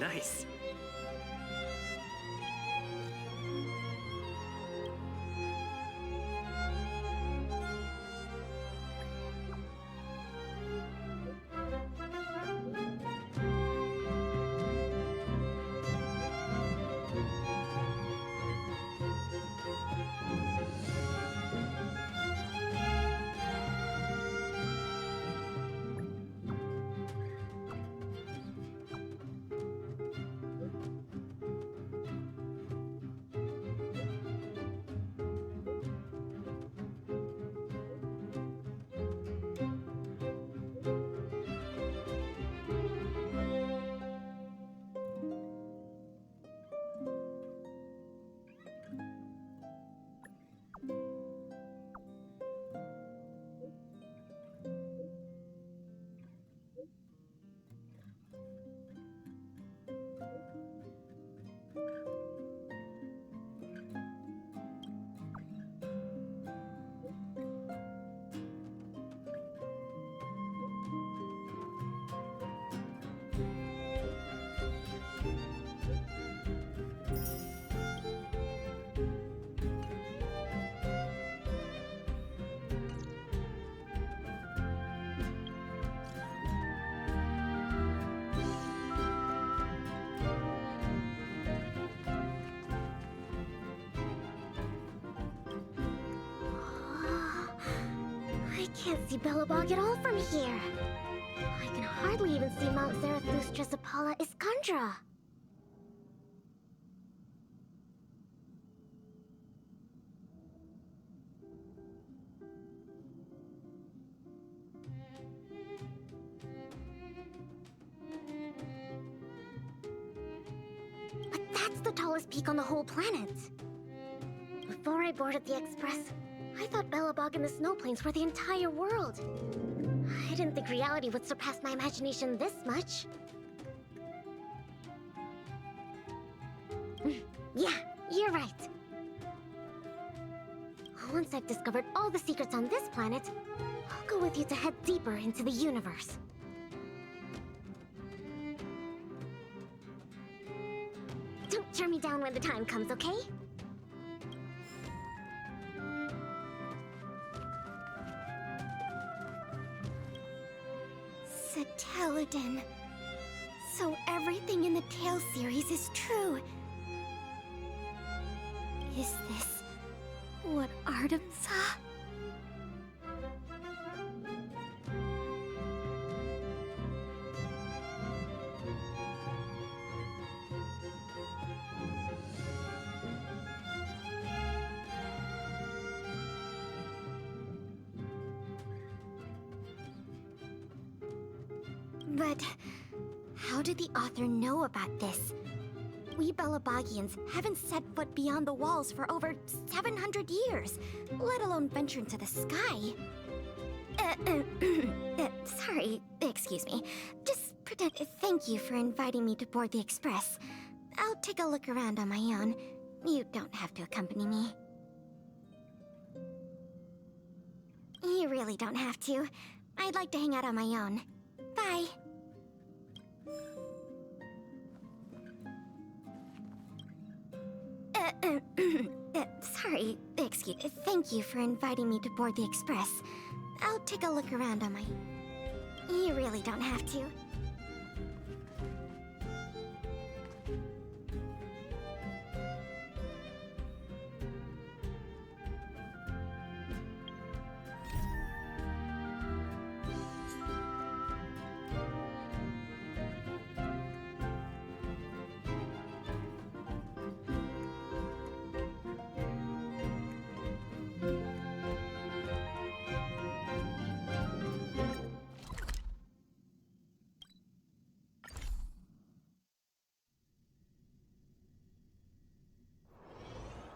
Nice. I can't see Belobog at all from here. I can hardly even see Mount Zarathustra's Apollo Iskandra. But that's the tallest peak on the whole planet. Before I boarded the express, I thought Belobog and the snow plains were the entire world. I didn't think reality would surpass my imagination this much. Yeah, you're right. Once I've discovered all the secrets on this planet, I'll go with you to head deeper into the universe. Don't turn me down when the time comes, okay? Satelladin. So everything in the Tale series is true. Is this what Artem saw? But how did the author know about this? We Belobogians haven't set foot beyond the walls for over 700 years, let alone venture into the sky. Sorry, excuse me. Just pretend. Thank you for inviting me to board the express. I'll take a look around on my own. You don't have to accompany me. You really don't have to. I'd like to hang out on my own. Bye. Sorry, excuse. Thank you for inviting me to board the express. I'll take a look around on my... You really don't have to.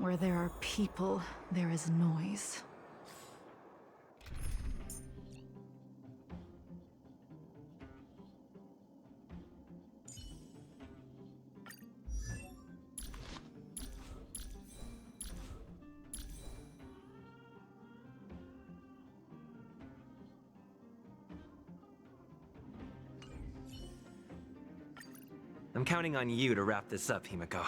Where there are people, there is noise. I'm counting on you to wrap this up, Himiko.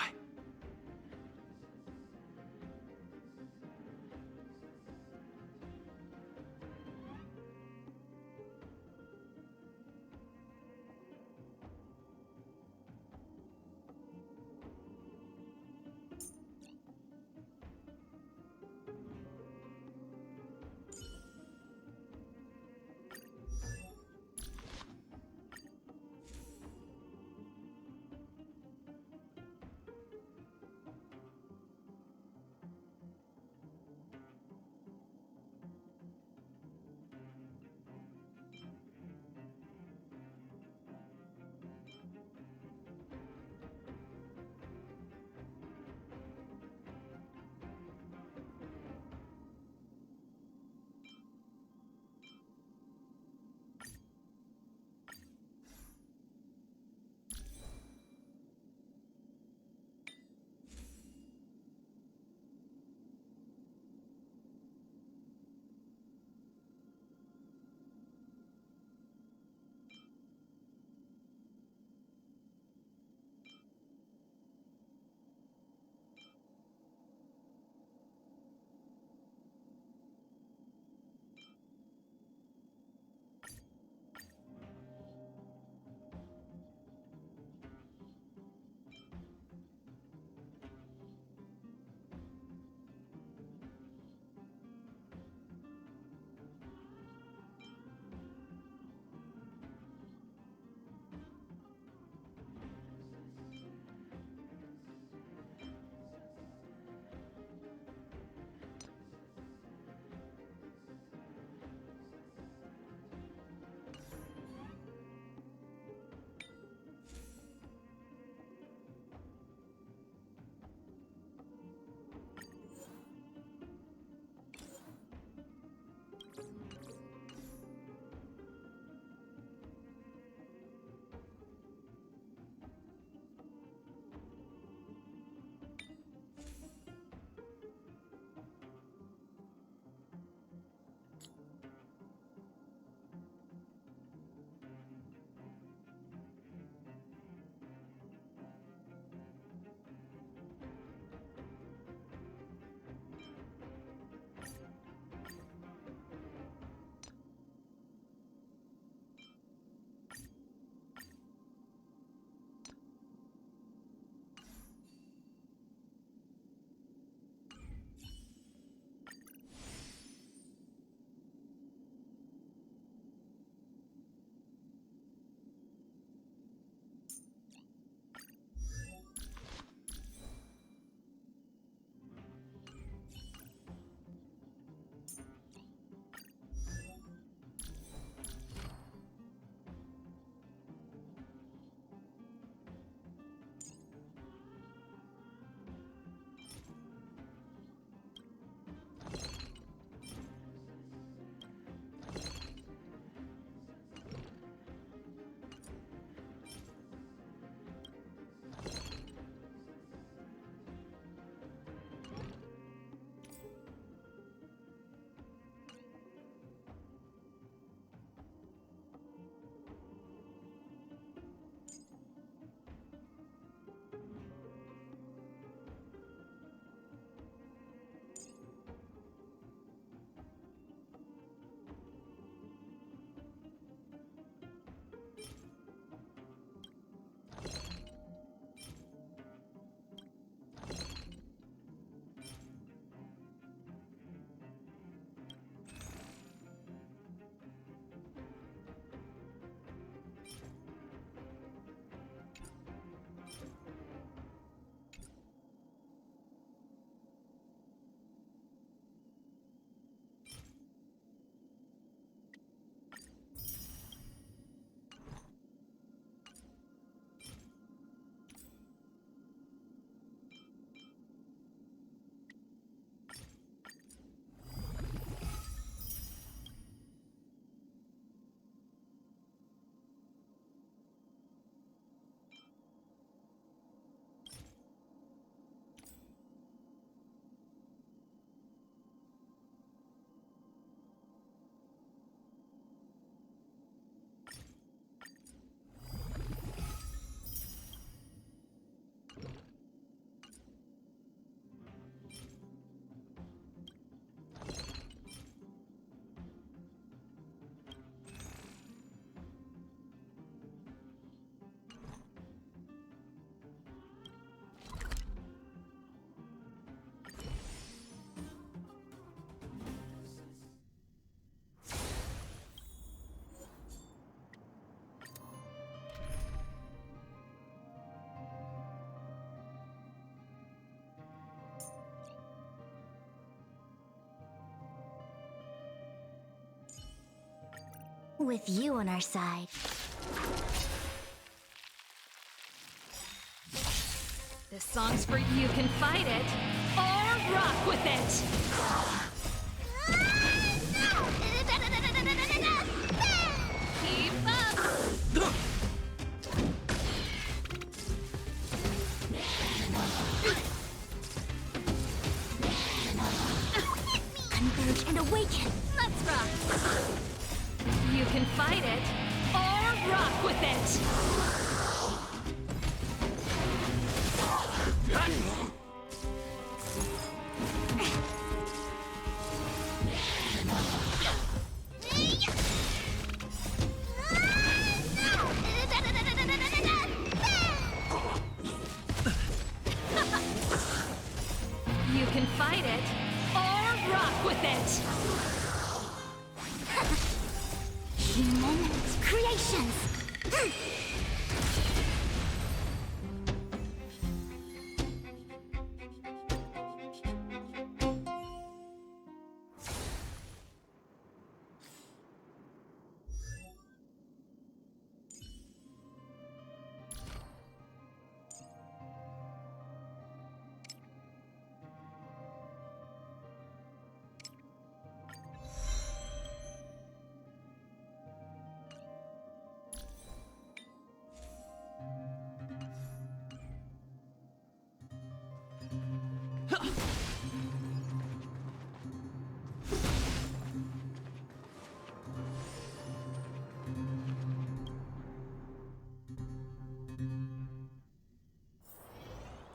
With you on our side. This song's for You Can Fight It or Rock With It. Keep up. Converge and awaken. Let's rock. You can fight it or rock with it. You can fight it or rock with it. Human creations.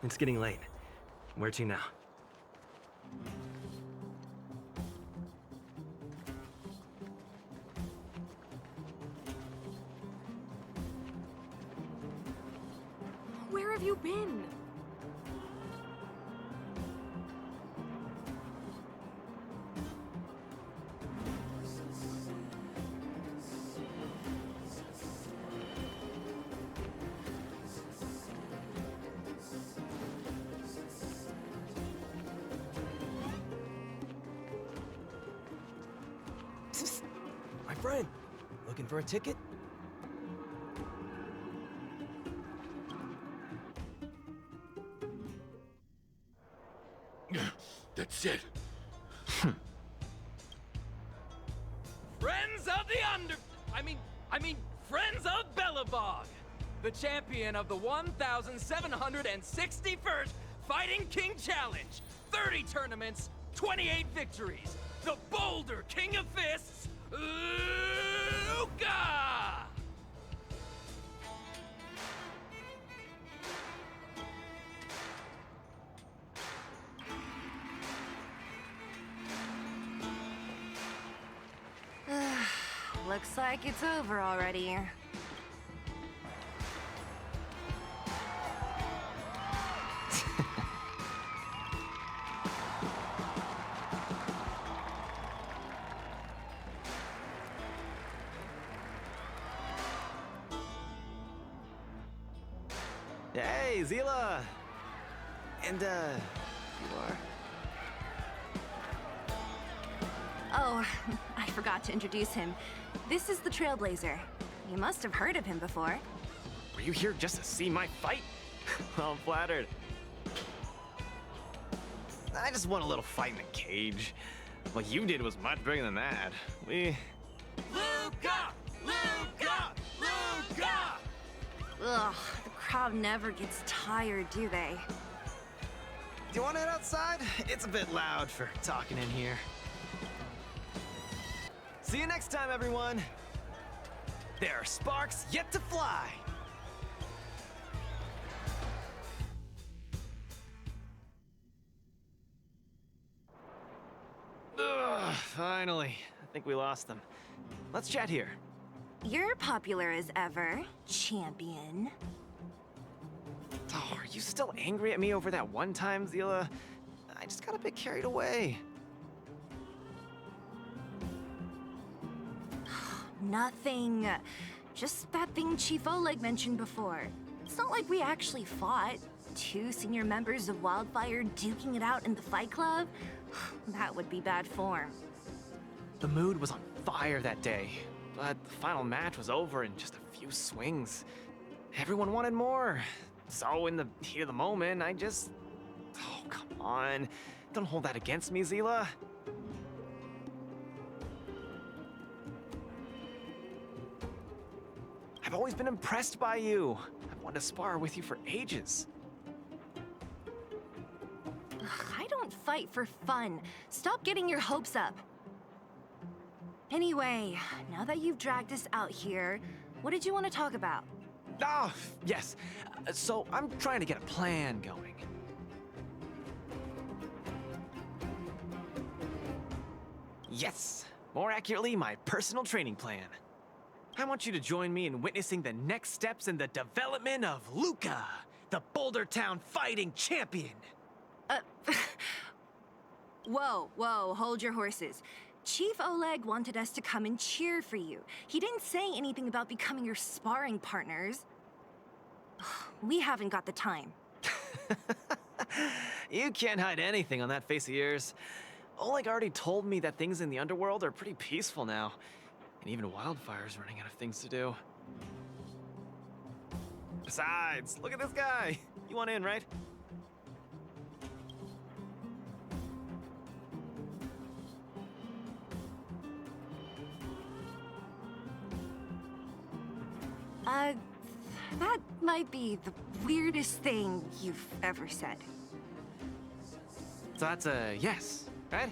It's getting late. Where to now? Where have you been? My friend, looking for a ticket? That's it. Friends of the I mean, Friends of Belobog, the champion of the 1,761st Fighting King Challenge, 30 tournaments, 28 victories, the Boulder King of Fists, Luca! Looks like it's over already. Hey, Zila! And, you are? Oh, I forgot to introduce him. This is the Trailblazer. You must have heard of him before. Were you here just to see my fight? Well, I'm flattered. I just want a little fight in a cage. What you did was much bigger than that. Luca! Luca! Luca! Ugh, the crowd never gets tired, do they? Do you want to head outside? It's a bit loud for talking in here. See you next time, everyone. There are sparks yet to fly. Ugh, finally. I think we lost them. Let's chat here. You're popular as ever, champion. Oh, are you still angry at me over that one time, Zila? I just got a bit carried away. Nothing. Just that thing Chief Oleg mentioned before. It's not like we actually fought. Two senior members of Wildfire duking it out in the Fight Club? That would be bad form. The mood was on fire that day. but the final match was over in just a few swings. Everyone wanted more. So in the heat of the moment, I just... Oh, come on. Don't hold that against me, Zila. I've always been impressed by you. I've wanted to spar with you for ages. Ugh, I don't fight for fun. Stop getting your hopes up. Anyway, now that you've dragged us out here, what did you want to talk about? Ah, yes. So I'm trying to get a plan going. Yes. More accurately, my personal training plan. I want you to join me in witnessing the next steps in the development of Luca, the Boulder Town fighting champion. Whoa, hold your horses. Chief Oleg wanted us to come and cheer for you. He didn't say anything about becoming your sparring partners. We haven't got the time. You can't hide anything on that face of yours. Oleg already told me that things in the underworld are pretty peaceful now. And even Wildfire's running out of things to do. Besides, look at this guy. You want in, right? That might be the weirdest thing you've ever said. So that's a yes, right?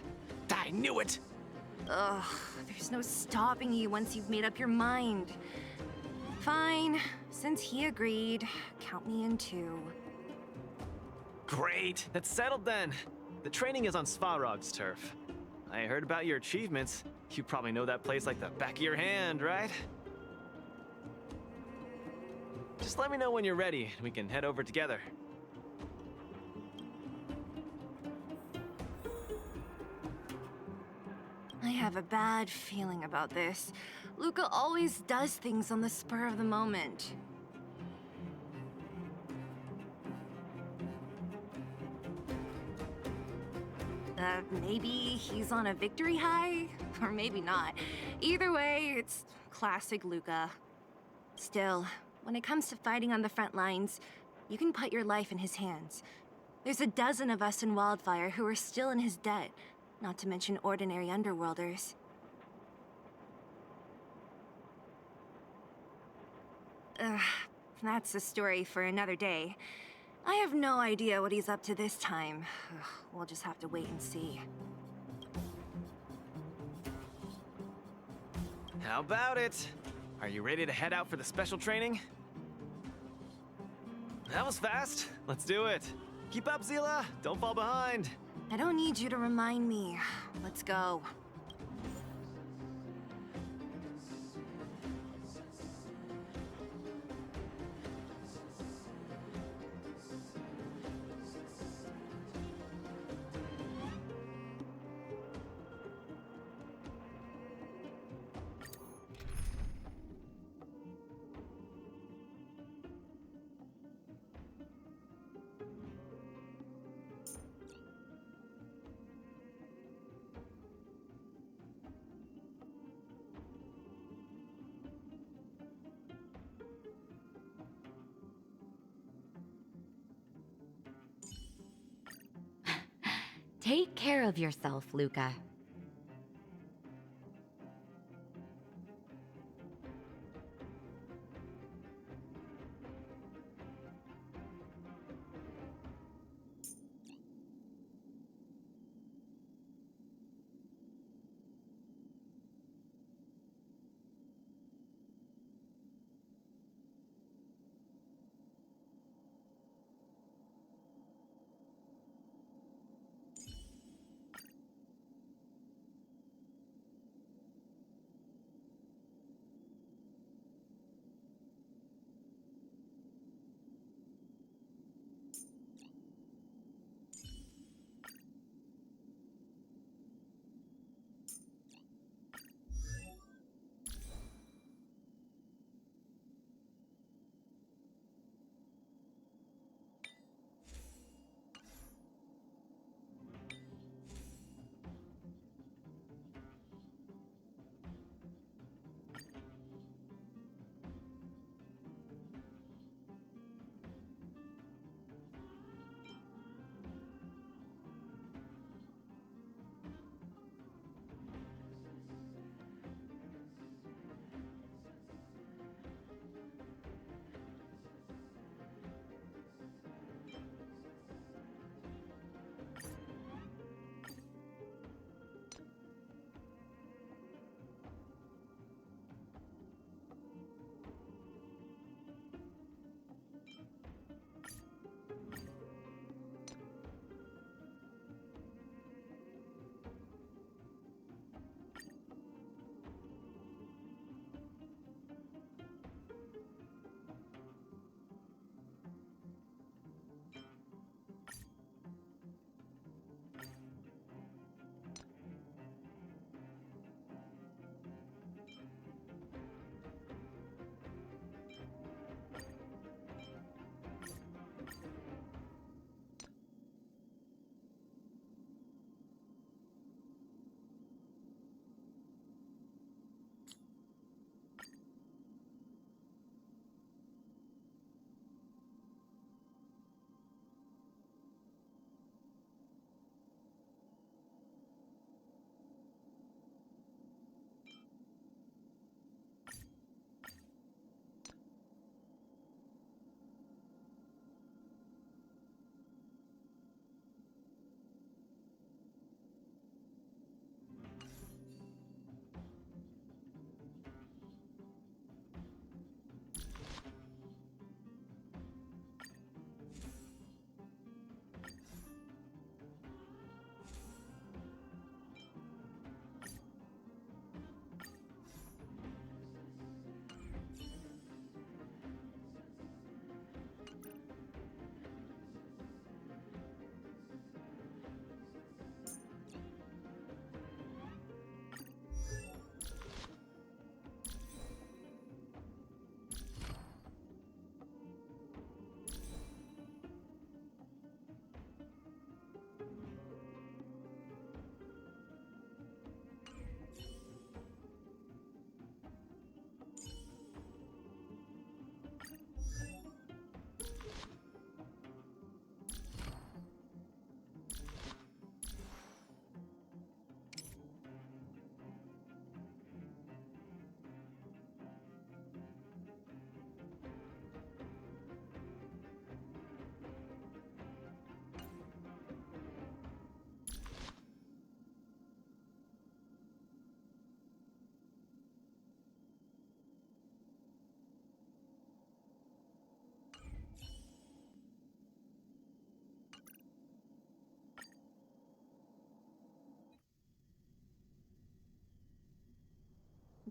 I knew it! Ugh, there's no stopping you once you've made up your mind. Fine, since he agreed, count me in too. Great, that's settled then. The training is on Svarog's turf. I heard about your achievements. You probably know that place like the back of your hand, right? Just let me know when you're ready, and we can head over together. I have a bad feeling about this. Luca always does things on the spur of the moment. Maybe he's on a victory high? Or maybe not. Either way, it's classic Luca. Still, when it comes to fighting on the front lines, you can put your life in his hands. There's a dozen of us in Wildfire who are still in his debt, not to mention ordinary underworlders. That's a story for another day. I have no idea what he's up to this time. We'll just have to wait and see. How about it? Are you ready to head out for the special training? That was fast. Let's do it. Keep up, Zila. Don't fall behind. I don't need you to remind me. Let's go. Take care of yourself, Luca.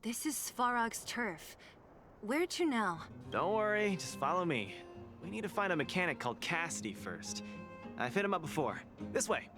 This is Svarog's turf. Where to now? Don't worry, just follow me. We need to find a mechanic called Cassidy first. I've hit him up before. This way.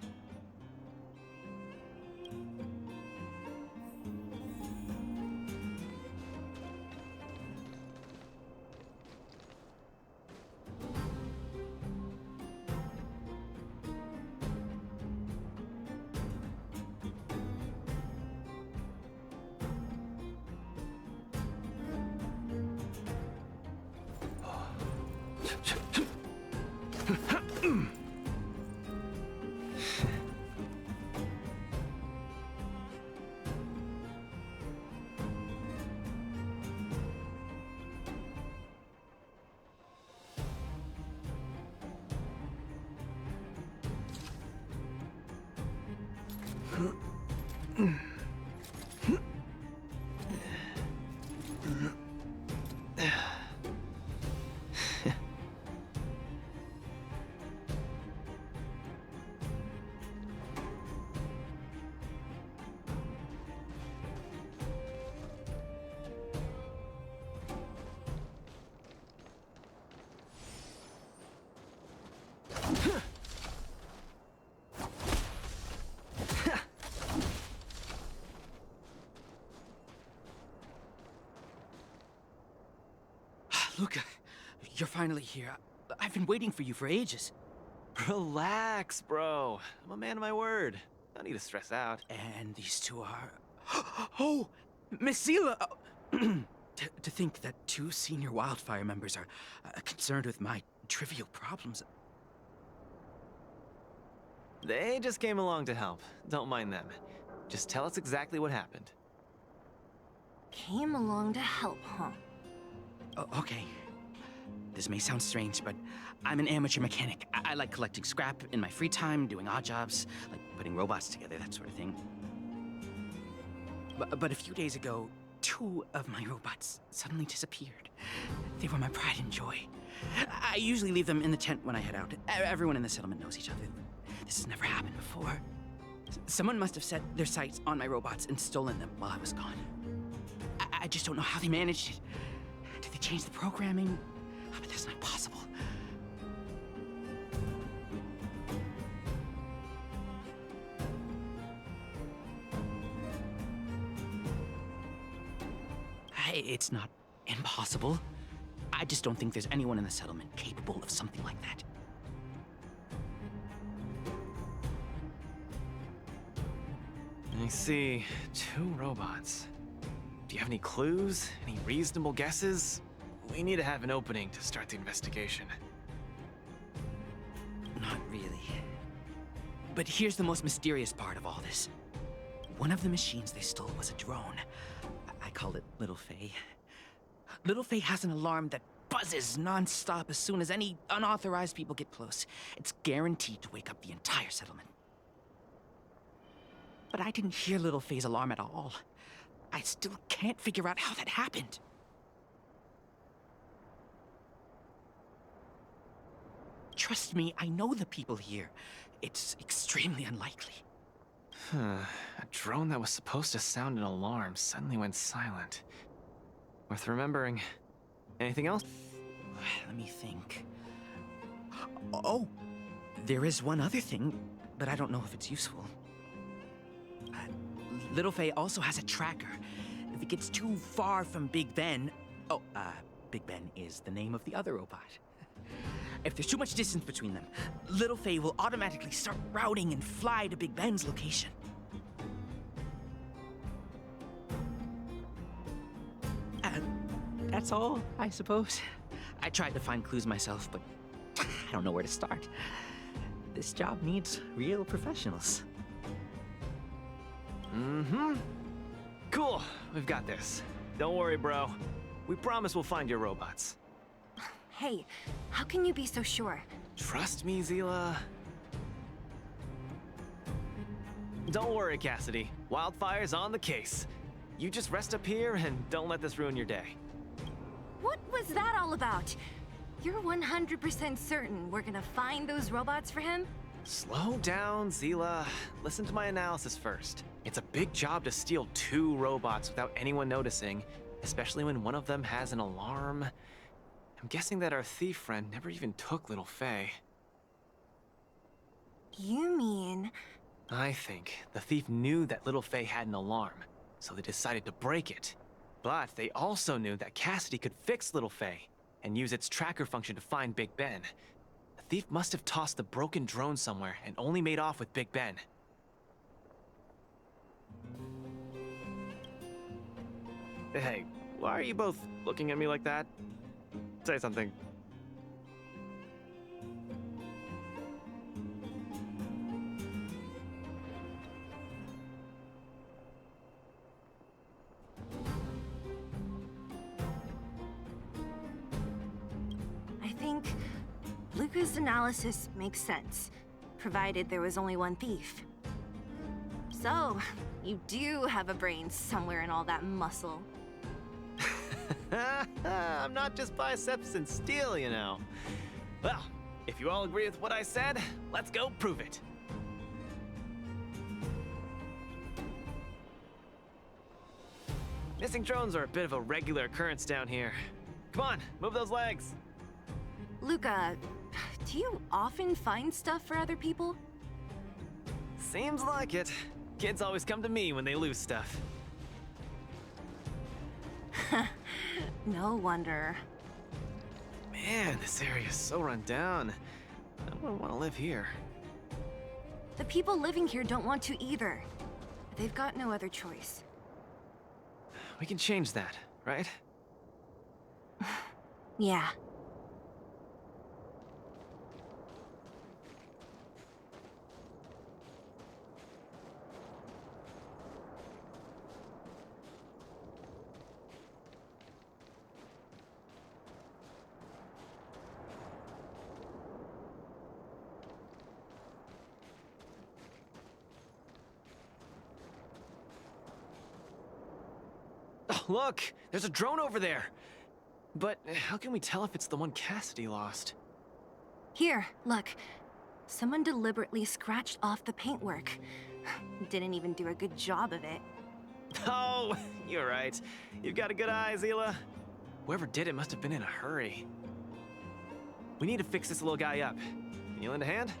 Luca, you're finally here. I've been waiting for you for ages. Relax, bro. I'm a man of my word. No need to stress out. And these two are... Oh! Miss Zila! To think that two senior wildfire members are concerned with my trivial problems. They just came along to help. Don't mind them. Just tell us exactly what happened. Came along to help, huh? Oh, okay. This may sound strange, but I'm an amateur mechanic. I like collecting scrap in my free time, doing odd jobs, like putting robots together, that sort of thing. But a few days ago, two of my robots suddenly disappeared. They were my pride and joy. I usually leave them in the tent when I head out. Everyone in the settlement knows each other. This has never happened before. Someone must have set their sights on my robots and stolen them while I was gone. I just don't know how they managed it. Did they change the programming? Oh, but that's not possible. It's not impossible. I just don't think there's anyone in the settlement capable of something like that. I see. Two robots. Do you have any clues? Any reasonable guesses? We need to have an opening to start the investigation. Not really. But here's the most mysterious part of all this. One of the machines they stole was a drone. I call it Little Faye. Little Faye has an alarm that buzzes non-stop as soon as any unauthorized people get close. It's guaranteed to wake up the entire settlement. But I didn't hear Little Faye's alarm at all. I still can't figure out how that happened. Trust me, I know the people here. It's extremely unlikely. A drone that was supposed to sound an alarm suddenly went silent. Worth remembering. Anything else? Let me think. Oh, there is one other thing, but I don't know if it's useful. Little Faye also has a tracker. If it gets too far from Big Ben... Oh, Big Ben is the name of the other robot. If there's too much distance between them, Little Faye will automatically start routing and fly to Big Ben's location. That's all, I suppose. I tried to find clues myself, but I don't know where to start. This job needs real professionals. Cool. We've got this. Don't worry, bro. We promise we'll find your robots. Hey, how can you be so sure? Trust me, Zila. Don't worry, Cassidy. Wildfire's on the case. You just rest up here and don't let this ruin your day. What was that all about? You're 100% certain we're gonna find those robots for him? Slow down, Zila. Listen to my analysis first. It's a big job to steal 2 robots without anyone noticing, especially when one of them has an alarm. I'm guessing that our thief friend never even took little Faye. You mean... I think the thief knew that little Faye had an alarm, so they decided to break it. But they also knew that Cassidy could fix little Faye and use its tracker function to find Big Ben. The thief must have tossed the broken drone somewhere and only made off with Big Ben. Hey, why are you both looking at me like that? Say something. I think Luca's analysis makes sense, provided there was only one thief. So, you do have a brain somewhere in all that muscle. I'm not just biceps and steel, you know. Well, if you all agree with what I said, let's go prove it. Missing drones are a bit of a regular occurrence down here. Come on, move those legs. Luca, do you often find stuff for other people? Seems like it. Kids always come to me when they lose stuff. No wonder. Man, this area is so run down. I wouldn't want to live here. The people living here don't want to either. They've got no other choice. We can change that, right? Yeah. Oh, look! There's a drone over there! But how can we tell if it's the one Cassidy lost? Here, look. Someone deliberately scratched off the paintwork. Didn't even do a good job of it. Oh, you're right. You've got a good eye, Zila. Whoever did it must have been in a hurry. We need to fix this little guy up. Can you lend a hand?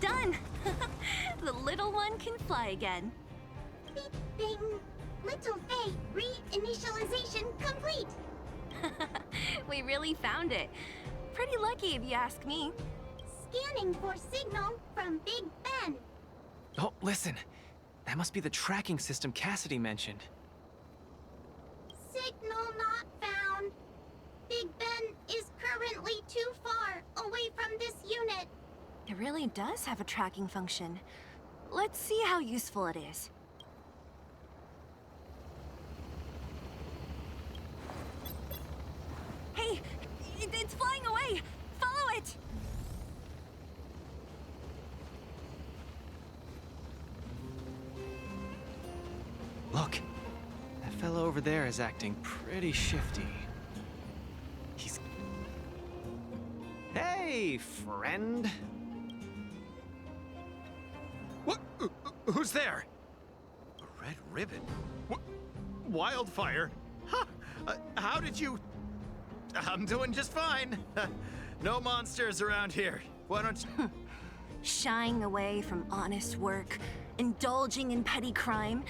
Done! The little one can fly again. Beep, bing. Little Faye, reinitialization complete. We really found it. Pretty lucky if you ask me. Scanning for signal from Big Ben. Oh, listen. That must be the tracking system Cassidy mentioned. Signal not found. Big Ben is currently too far away from this unit. It really does have a tracking function. Let's see how useful it is. Hey! It's flying away! Follow it! Look, that fellow over there is acting pretty shifty. He's... Hey, friend! What? Who's there? A red ribbon? What? Wildfire? Huh? How did you... I'm doing just fine. No monsters around here. Why don't you... Shying away from honest work, indulging in petty crime.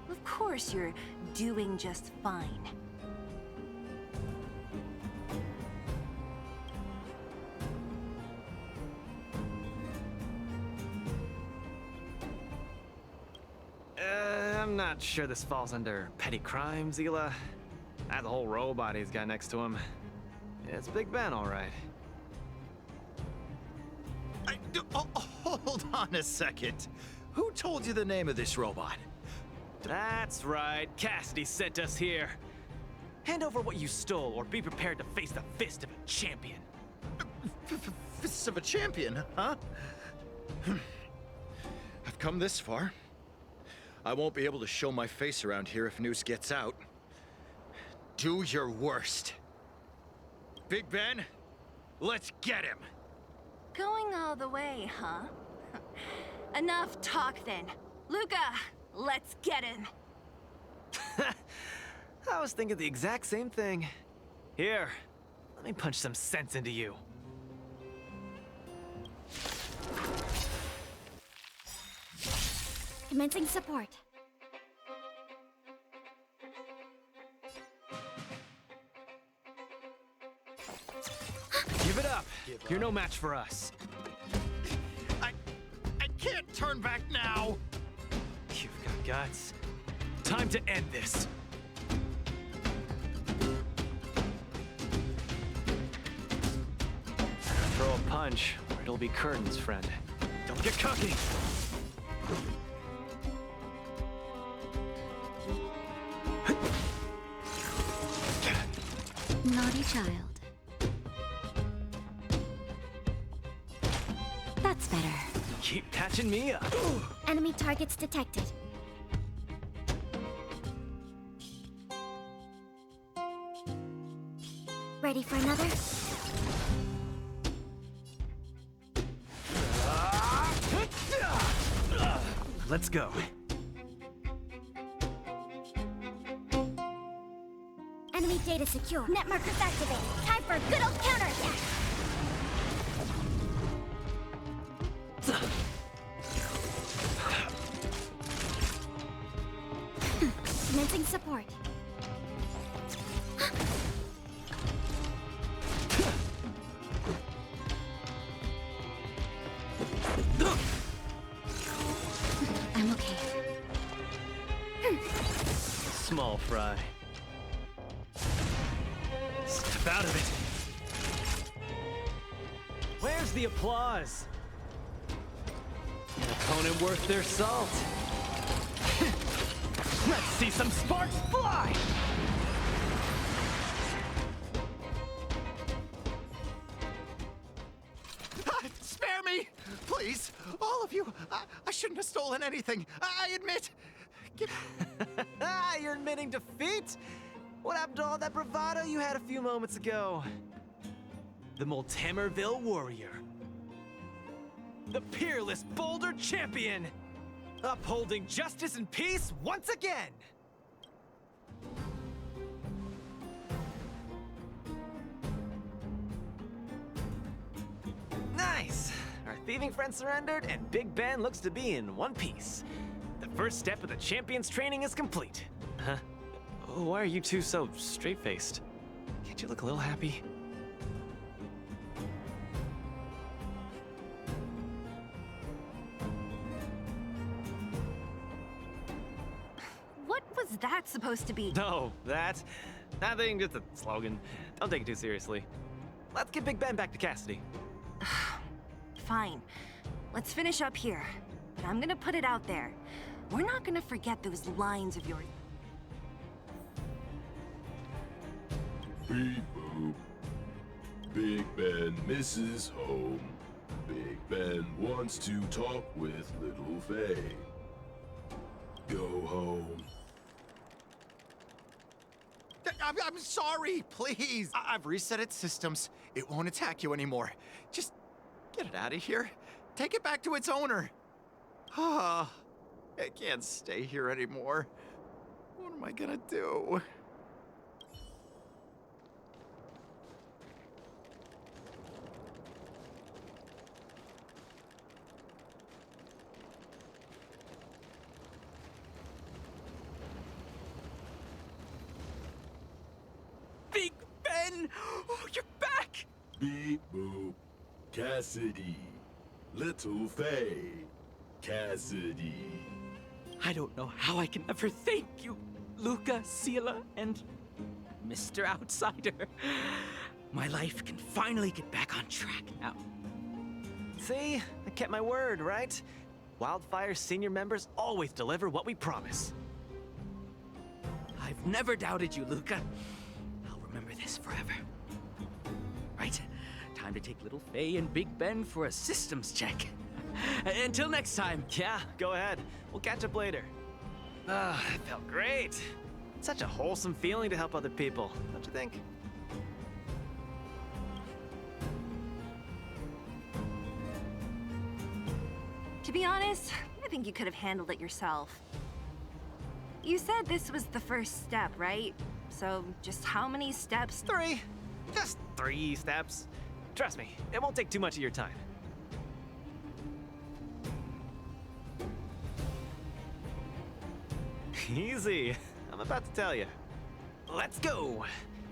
Of course you're doing just fine. not sure this falls under petty crimes, Hila. That whole robot he's got next to him. It's Big Ben, all right. Hold on a second. Who told you the name of this robot? That's right. Cassidy sent us here. Hand over what you stole, or be prepared to face the fist of a champion. Fists of a champion, huh? I've come this far. I won't be able to show my face around here if news gets out. Do your worst. Big Ben, let's get him. Going all the way, huh? Enough talk then. Luca, let's get him. I was thinking the exact same thing. Here, let me punch some sense into you. Commencing support. Give it up. You're no match for us. I can't turn back now. You've got guts. Time to end this. Throw a punch, or it'll be curtains, friend. Don't get cocky. Naughty child. That's better. Keep patching me up. Enemy targets detected. Ready for another? Let's go. Enemy data secure. Net markers activated. Time for a good old counterattack. Commencing support. I'm okay. Small fry. Step out of it. Where's the applause? An opponent worth their salt. Let's see some sparks fly! Spare me! Please, all of you. I shouldn't have stolen anything. I admit. You're admitting defeat? What happened to all that bravado you had a few moments ago? The Multamerville Warrior. The peerless Boulder Champion! Upholding justice and peace once again! Nice! Our thieving friend surrendered, and Big Ben looks to be in one piece. The first step of the champion's training is complete. Huh? Why are you two so straight-faced? Can't you look a little happy? What was that supposed to be? No, that... Nothing, just a slogan. Don't take it too seriously. Let's get Big Ben back to Cassidy. Fine. Let's finish up here. But I'm gonna put it out there. We're not gonna forget those lines of yours. Beep boop. Big Ben misses home. Big Ben wants to talk with little Faye. Go home. I'm sorry, please. I've reset its systems. It won't attack you anymore. Just get it out of here. Take it back to its owner. Ah, I can't stay here anymore. What am I gonna do? Big Ben! Oh, you're back! Beep boop. Cassidy. Little Faye. Cassidy. I don't know how I can ever thank you, Luca, Sila, and Mr. Outsider. My life can finally get back on track now. See? I kept my word, right? Wildfire's senior members always deliver what we promise. I've never doubted you, Luca. I'll remember this forever. Right, time to take little Faye and Big Ben for a systems check. Until next time. Yeah, go ahead. We'll catch up later. Ah, it felt great. Such a wholesome feeling to help other people, don't you think? To be honest, I think you could have handled it yourself. You said this was the first step, right? So just how many steps? 3. Just 3 steps. Trust me, it won't take too much of your time. Easy. I'm about to tell you. Let's go.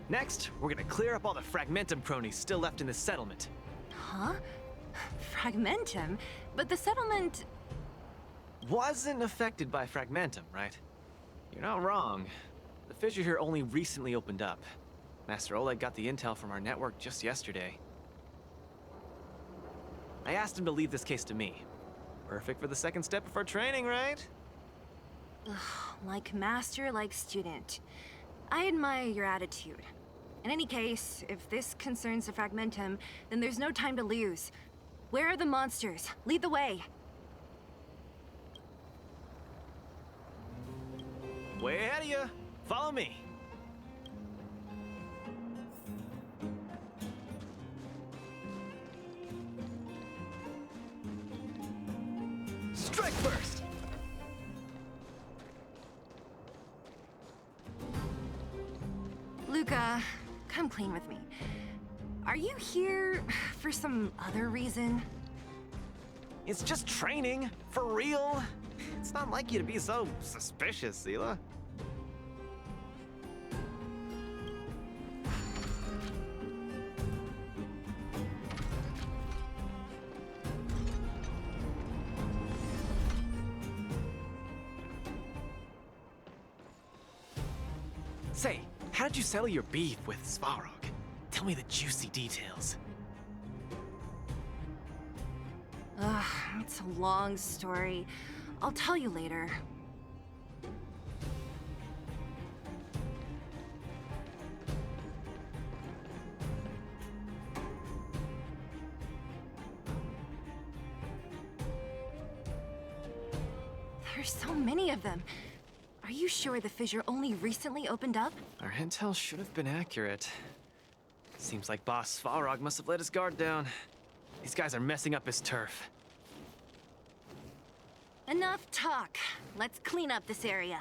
Next, we're gonna clear up all the Fragmentum cronies still left in this settlement. Huh? Fragmentum? But the settlement... Wasn't affected by Fragmentum, right? You're not wrong. The fissure here only recently opened up. Master Oleg got the intel from our network just yesterday. I asked him to leave this case to me. Perfect for the second step of our training, right? Ugh, like master, like student. I admire your attitude. In any case, if this concerns the Fragmentum, then there's no time to lose. Where are the monsters? Lead the way. Way ahead of you. Follow me. Strike first! Luca, come clean with me. Are you here for some other reason? It's just training, for real. It's not like you to be so suspicious, Sila. Say, how did you settle your beef with Svarog? Tell me the juicy details. Ugh, it's a long story. I'll tell you later. There's so many of them. Are you sure the fissure only recently opened up? Our intel should have been accurate. Seems like Boss Svarog must have let his guard down. These guys are messing up his turf. Enough talk. Let's clean up this area.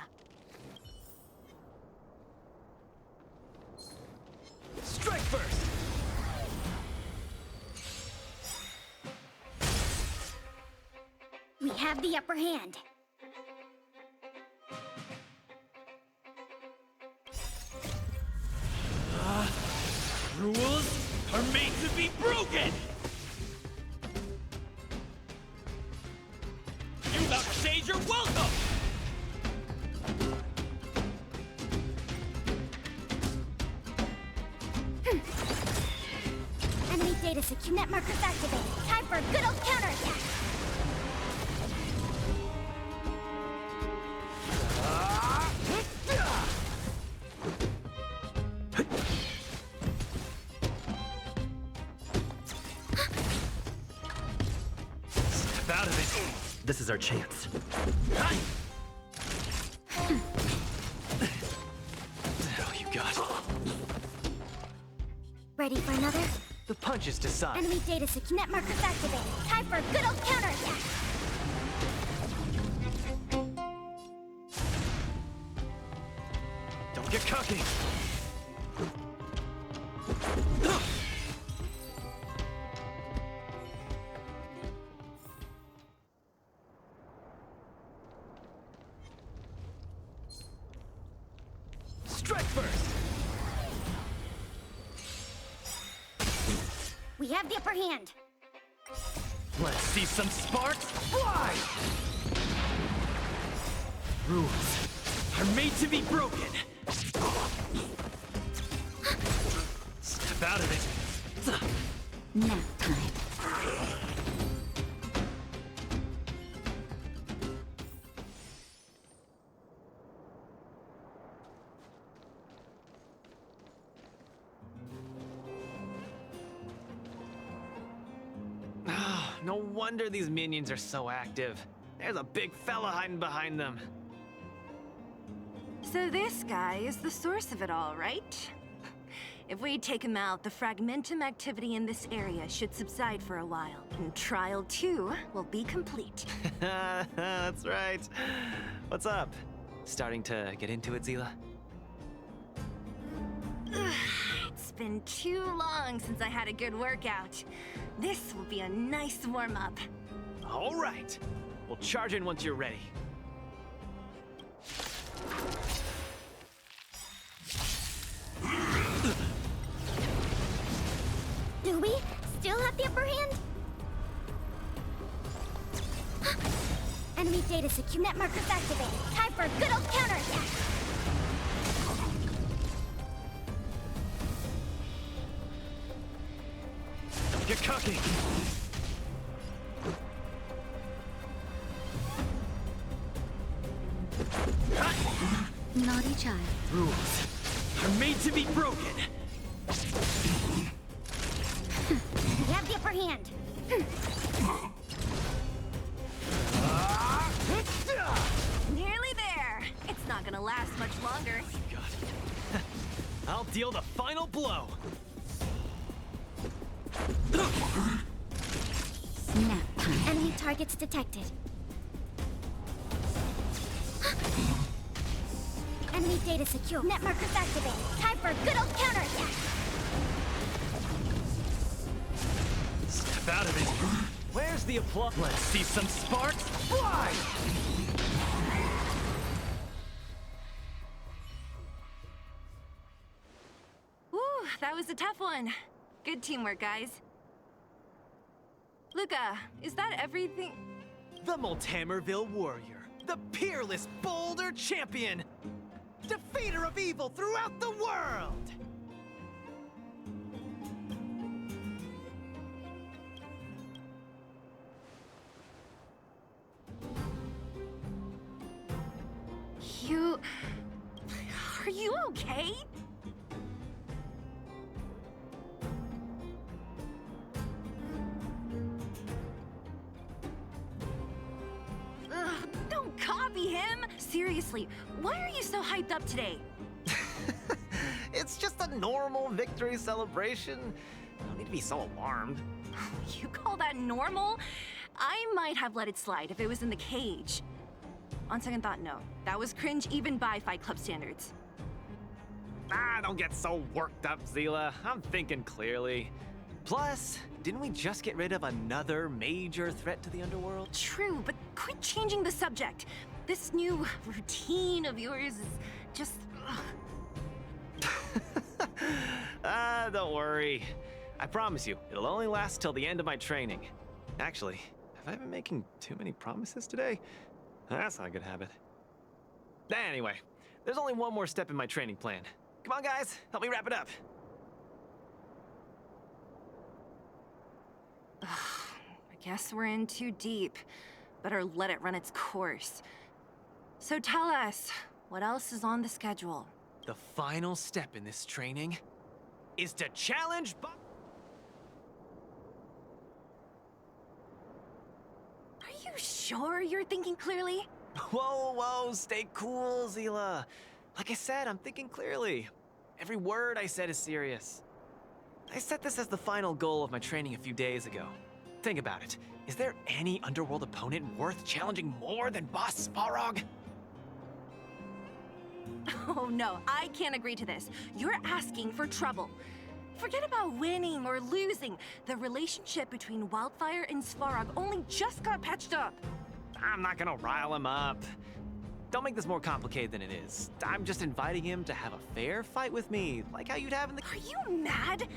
Strike first! We have the upper hand. Rules are made to be broken! You about to change your welcome! Enemy data secure net markers activated. Time for a good old counterattack. Step out of it. This is our chance. Oh, you got. Ready for another? The punches decide. Enemy data secure net markers activated. Time for a good old counterattack. Don't get cocky. Strike first. We have the upper hand. Let's see some sparks fly! Rules are made to be broken. Step out of it. Nap time. No wonder these minions are so active. There's a big fella hiding behind them. So this guy is the source of it all, right? If we take him out, the fragmentum activity in this area should subside for a while, and Trial 2 will be complete. That's right. What's up? Starting to get into it, Zila? It's been too long since I had a good workout. This will be a nice warm-up. All right. We'll charge in once you're ready. Do we still have the upper hand? Enemy data secure. Net markers activated. Time for a good old counterattack. Get cooking. Naughty child. Rules are made to be broken. We have the upper hand. Nearly there. It's not gonna last much longer. God. I'll deal the final blow. Nap time. Enemy targets detected. Enemy data secure. Net markers activated. Time for a good old counterattack. Step out of it. Where's the applause? Let's see some sparks fly! Woo, that was a tough one. Good teamwork, guys. Luca, is that everything? The Multamerville warrior. The peerless Boulder champion. Defeater of evil throughout the world. You... Are you okay? Ugh, don't copy him! Seriously, why are you so hyped up today? It's just a normal victory celebration. You don't need to be so alarmed. You call that normal? I might have let it slide if it was in the cage. On second thought, no. That was cringe even by Fight Club standards. Don't get so worked up, Zila. I'm thinking clearly. Plus, didn't we just get rid of another major threat to the underworld? True, but quit changing the subject. This new routine of yours is just... Don't worry. I promise you, it'll only last till the end of my training. Actually, have I been making too many promises today? That's not a good habit. Anyway, there's only one more step in my training plan. Come on, guys, help me wrap it up. I guess we're in too deep. Better let it run its course. So tell us, what else is on the schedule? The final step in this training is to challenge Are you sure you're thinking clearly? Whoa, stay cool, Zila. Like I said, I'm thinking clearly. Every word I said is serious. I set this as the final goal of my training a few days ago. Think about it. Is there any underworld opponent worth challenging more than Boss Svarog? Oh no, I can't agree to this. You're asking for trouble. Forget about winning or losing. The relationship between Wildfire and Svarog only just got patched up. I'm not gonna rile him up. Don't make this more complicated than it is. I'm just inviting him to have a fair fight with me, like how you'd have in the— Are you mad?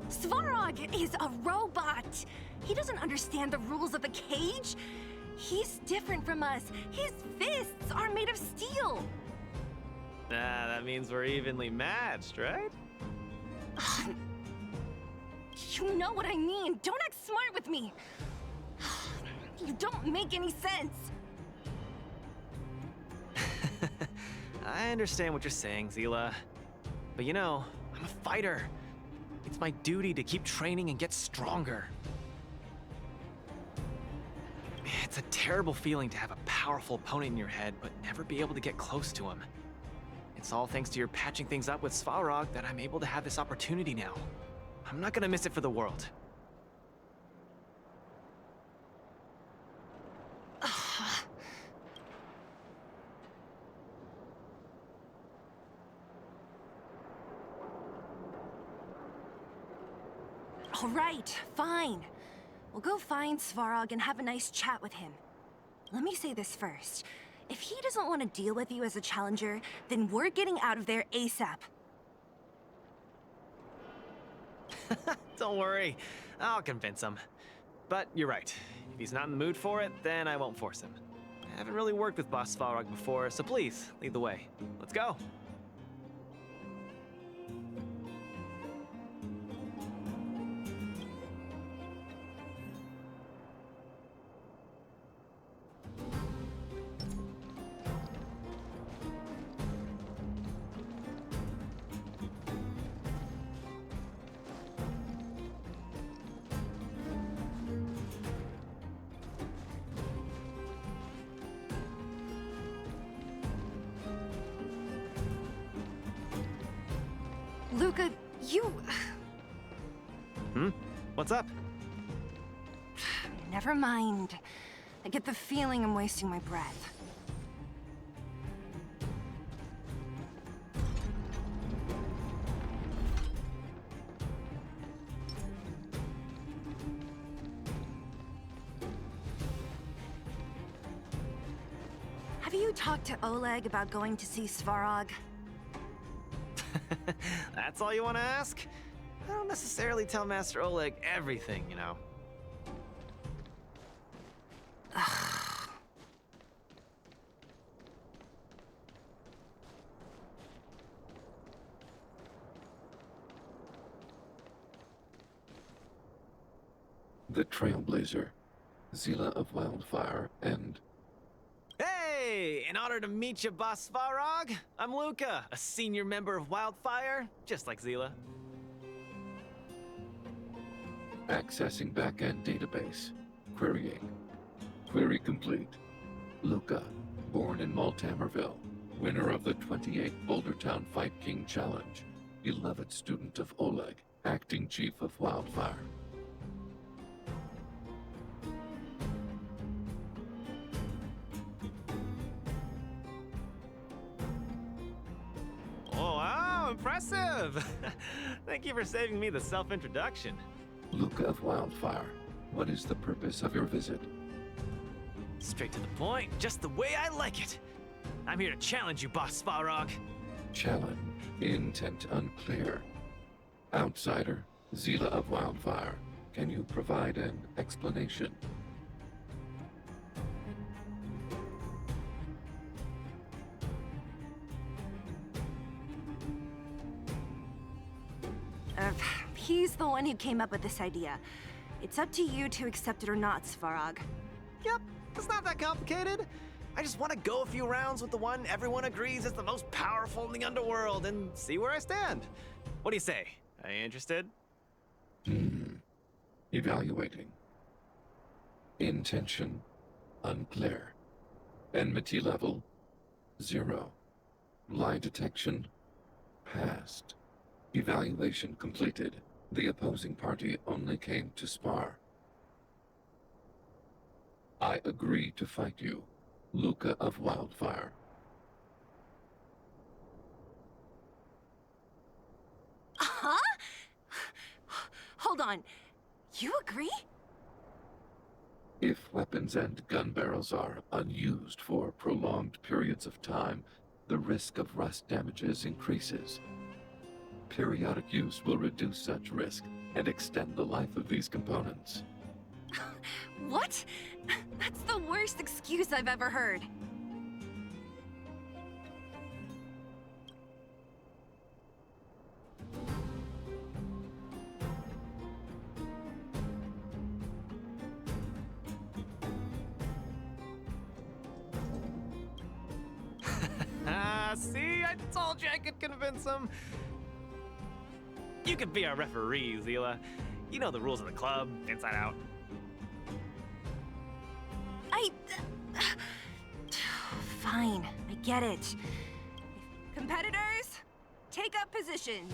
Svarog is a robot. He doesn't understand the rules of the cage. He's different from us. His fists are made of steel. Ah, that means we're evenly matched, right? You know what I mean. Don't act smart with me. You don't make any sense. I understand what you're saying, Zila. But you know, I'm a fighter. It's my duty to keep training and get stronger. It's a terrible feeling to have a powerful opponent in your head, but never be able to get close to him. It's all thanks to your patching things up with Svarog that I'm able to have this opportunity now. I'm not gonna miss it for the world. All right, fine. We'll go find Svarog and have a nice chat with him. Let me say this first. If he doesn't want to deal with you as a challenger, then we're getting out of there ASAP. Don't worry, I'll convince him. But you're right. If he's not in the mood for it, then I won't force him. I haven't really worked with Boss Svarog before, so please, lead the way. Let's go. Luca, you... What's up? Never mind. I get the feeling I'm wasting my breath. Have you talked to Oleg about going to see Svarog? That's all you want to ask? I don't necessarily tell Master Oleg everything, you know. The Trailblazer, Zila of Wildfire, and... Hey! In honor to meet you, Boss Svarog, I'm Luca, a senior member of Wildfire, just like Zila. Accessing backend database. Querying. Query complete. Luca, born in Maltamerville, winner of the 28th Bouldertown Fight King Challenge, beloved student of Oleg, acting chief of Wildfire. Oh, wow, impressive! Thank you for saving me the self-introduction. Luca of Wildfire, what is the purpose of your visit? Straight to the point, just the way I like it. I'm here to challenge you, Boss Svarog. Challenge. Intent unclear. Outsider, Zila of Wildfire, can you provide an explanation? He's the one who came up with this idea. It's up to you to accept it or not, Svarog. Yep, it's not that complicated. I just want to go a few rounds with the one everyone agrees is the most powerful in the underworld and see where I stand. What do you say? Are you interested? Evaluating. Intention unclear. Enmity level 0. Lie detection passed. Evaluation completed. The opposing party only came to spar. I agree to fight you, Luca of Wildfire. Huh? Hold on. You agree? If weapons and gun barrels are unused for prolonged periods of time, the risk of rust damages increases. Periodic use will reduce such risk and extend the life of these components. What? That's the worst excuse I've ever heard. See, I told you I could convince him. You could be our referee, Zila. You know the rules of the club, inside out. Fine, I get it. Competitors, take up positions.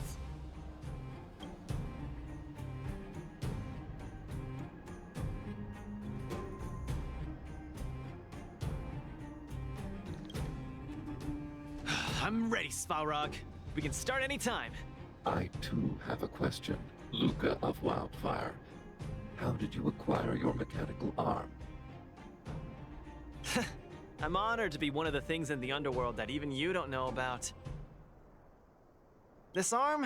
I'm ready, Svarog. We can start anytime. I too have a question. Luca of Wildfire, how did you acquire your mechanical arm? I'm honored to be one of the things in the underworld that even you don't know about. This arm?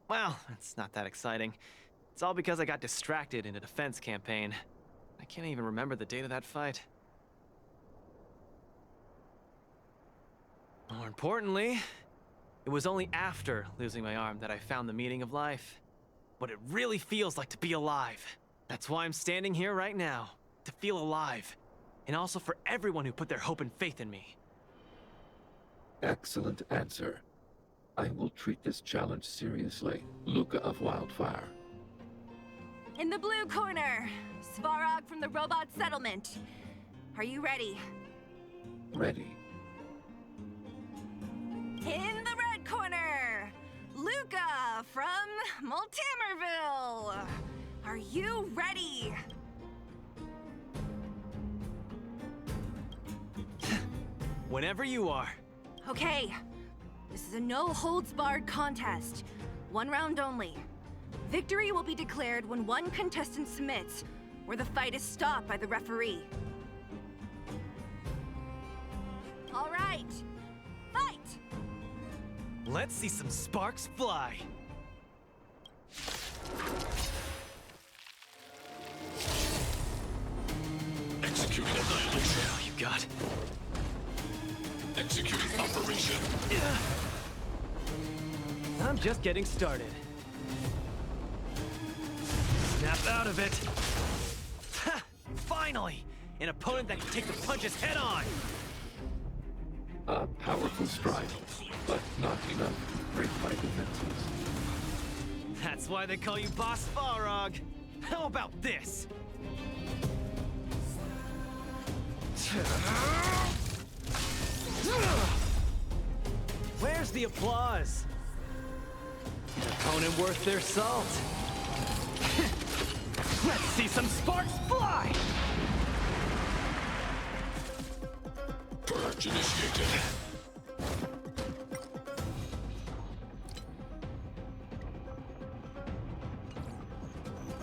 Well, it's not that exciting. It's all because I got distracted in a defense campaign. I can't even remember the date of that fight. More importantly, it was only after losing my arm that I found the meaning of life. What it really feels like to be alive. That's why I'm standing here right now, to feel alive. And also for everyone who put their hope and faith in me. Excellent answer. I will treat this challenge seriously. Luca of Wildfire. In the blue corner, Svarog from the robot settlement. Are you ready? Ready. In the red corner, Luca from Multimerville. Are you ready? Whenever you are. Okay. This is a no-holds-barred contest. One round only. Victory will be declared when one contestant submits, or the fight is stopped by the referee. All right. Fight! Let's see some sparks fly. Executing annihilation. Oh, you got. Executing operation. I'm just getting started. Snap out of it. Ha! Finally! An opponent that can take the punches head on! A powerful strike, but not enough to break my defenses. That's why they call you Boss Farog. How about this? Where's the applause? An opponent worth their salt. Let's see some sparks fly! Purge initiated.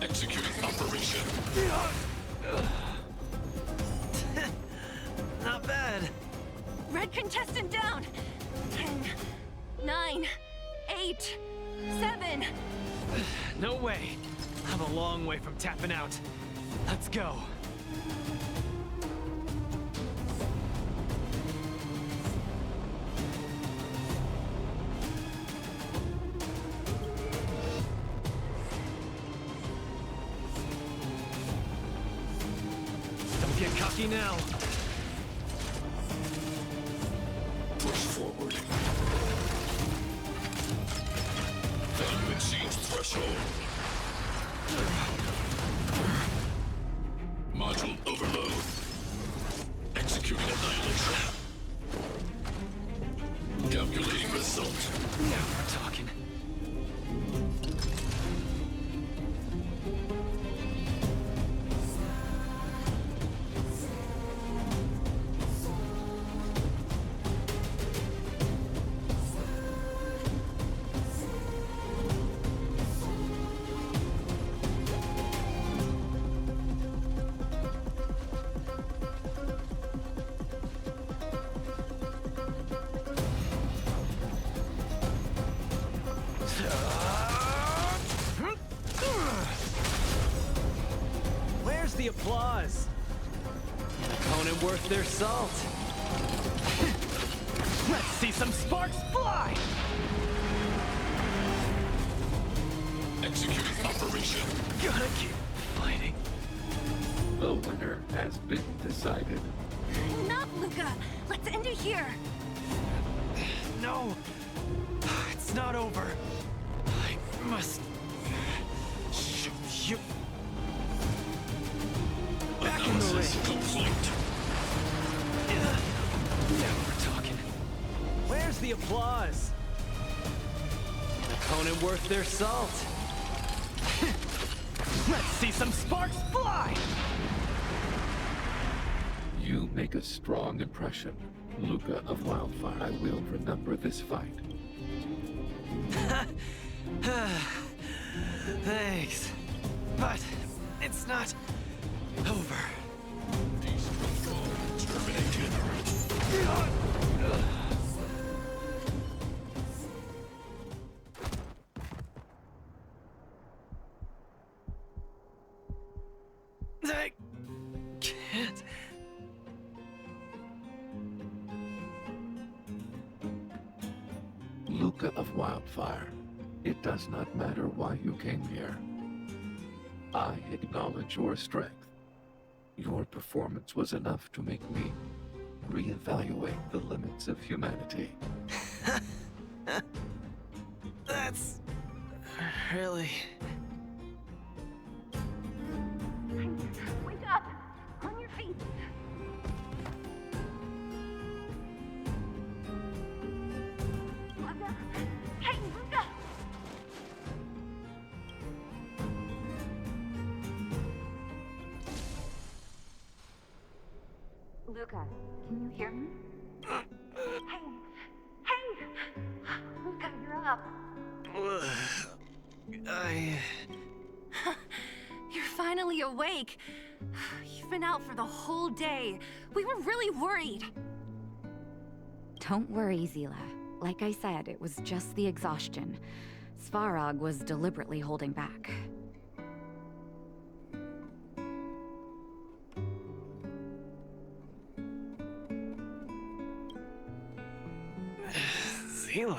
Executing operation. Not bad. Red contestant down. 10, 9, 8, 7. No way. I'm a long way from tapping out. Let's go. Don't get cocky now. Push forward. Value exceeds threshold. Module overload. Executing annihilation. Calculating result. Now we're talking. Where's the applause? An opponent worth their salt. Let's see some sparks fly! Executing operation. Gotta keep fighting. The winner has been decided. Enough, Luca! Let's end it here! No! It's not over. I must show you. Back in the Analysis ring. complete. Now we're talking. Where's the applause? An opponent worth their salt. Let's see some sparks fly! You make a strong impression, Luca of Wildfire. I will remember this fight. Thanks. But it's not over. Destroy foe. Terminated. I can't. Luca of Wildfire, it does not matter why you came here. I acknowledge your strength. Your performance was enough to make me reevaluate the limits of humanity. That's really... Wake up! On your feet! Luca? Hey, Luca! Luca, can you hear me? Hey! Hey! Luca, you're up! You're finally awake. You've been out for the whole day. We were really worried. Don't worry, Zila. Like I said, it was just the exhaustion. Svarog was deliberately holding back. Zila...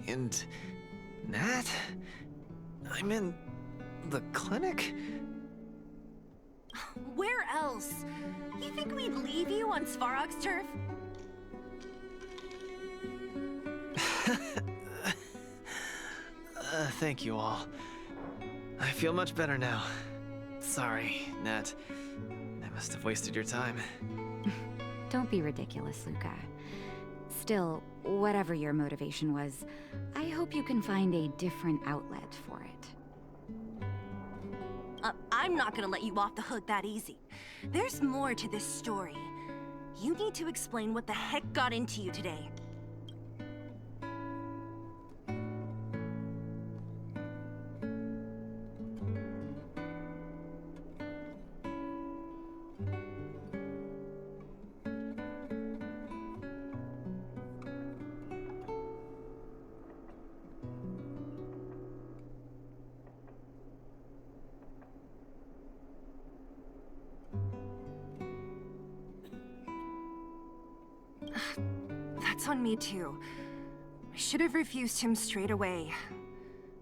And... Nat? I'm in... the clinic? Where else? You think we'd leave you on Svarog's turf? Thank you all. I feel much better now. Sorry, Nat. I must have wasted your time. Don't be ridiculous, Luca. Still, whatever your motivation was, I hope you can find a different outlet for it. I'm not gonna let you off the hook that easy. There's more to this story. You need to explain what the heck got into you today. That's on me too. I should have refused him straight away.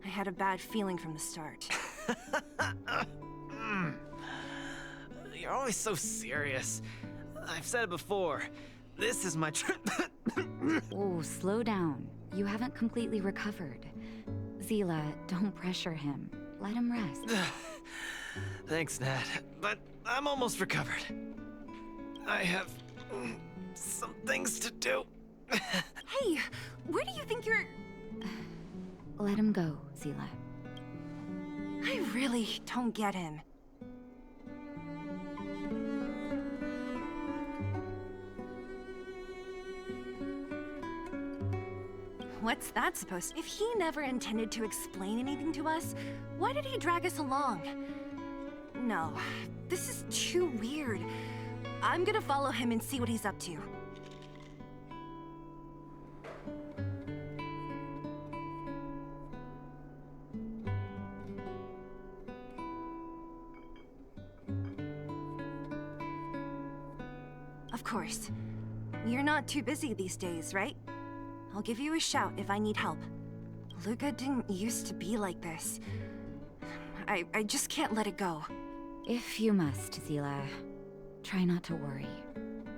I had a bad feeling from the start. You're always so serious. I've said it before. This is my Oh, slow down. You haven't completely recovered. Zila, don't pressure him. Let him rest. Thanks, Nat. But I'm almost recovered. I have... some things to do. Hey, where do you think you're... Let him go, Zila. I really don't get him. What's that supposed to... If he never intended to explain anything to us, why did he drag us along? No, this is too weird. I'm gonna follow him and see what he's up to. Of course. You're not too busy these days, right? I'll give you a shout if I need help. Luca didn't used to be like this. I just can't let it go. If you must, Zila, try not to worry.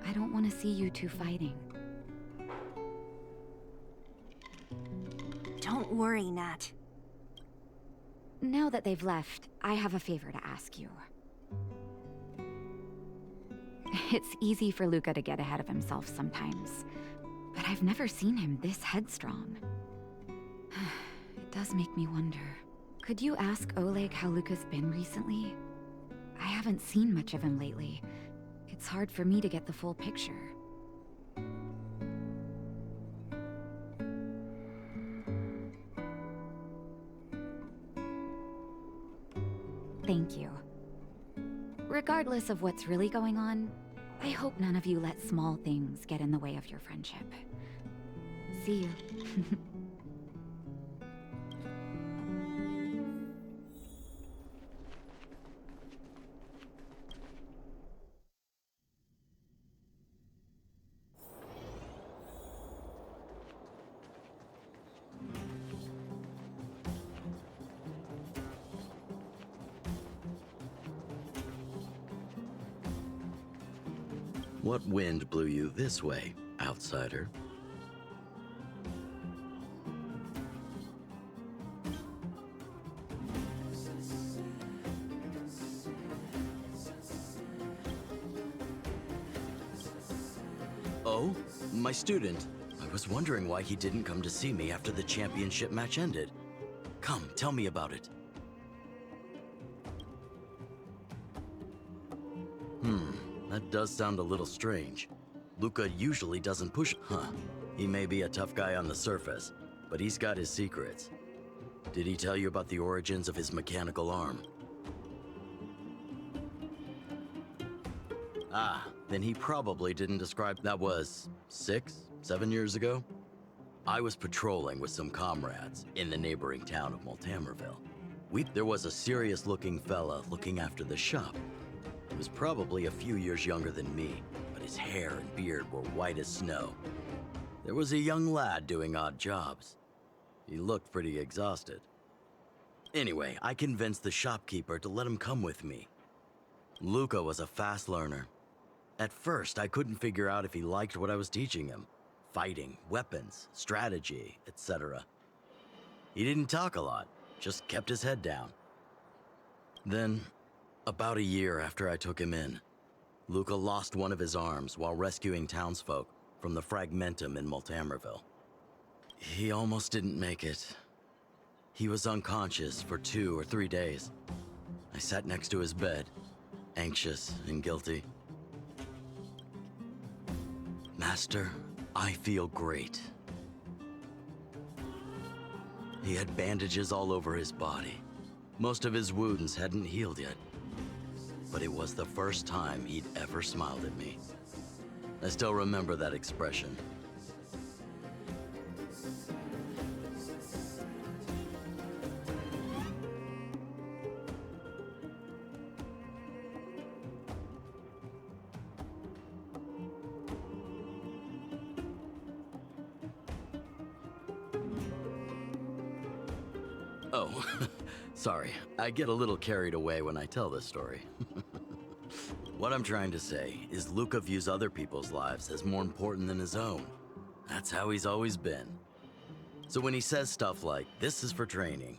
I don't want to see you two fighting. Don't worry, Nat. Now that they've left, I have a favor to ask you. It's easy for Luca to get ahead of himself sometimes, but I've never seen him this headstrong. It does make me wonder. Could you ask Oleg how Luca's been recently? I haven't seen much of him lately. It's hard for me to get the full picture. Thank you. Regardless of what's really going on, I hope none of you let small things get in the way of your friendship. See you. What wind blew you this way, outsider? Oh, my student. I was wondering why he didn't come to see me after the championship match ended. Come, tell me about it. That does sound a little strange. Luca usually doesn't push. He may be a tough guy on the surface, but he's got his secrets. Did he tell you about the origins of his mechanical arm? Ah, then he probably didn't describe. That was 7 years ago? I was patrolling with some comrades in the neighboring town of Multamerville. There was a serious-looking fella looking after the shop. He was probably a few years younger than me, but his hair and beard were white as snow. There was a young lad doing odd jobs. He looked pretty exhausted. Anyway, I convinced the shopkeeper to let him come with me. Luca was a fast learner. At first, I couldn't figure out if he liked what I was teaching him. Fighting, weapons, strategy, etc. He didn't talk a lot, just kept his head down. Then, about a year after I took him in, Luca lost one of his arms while rescuing townsfolk from the Fragmentum in Multamerville. He almost didn't make it. He was unconscious for 2 or 3 days. I sat next to his bed, anxious and guilty. Master, I feel great. He had bandages all over his body. Most of his wounds hadn't healed yet. But it was the first time he'd ever smiled at me. I still remember that expression. Oh, sorry. I get a little carried away when I tell this story. What I'm trying to say is Luca views other people's lives as more important than his own. That's how he's always been. So when he says stuff like, "This is for training,"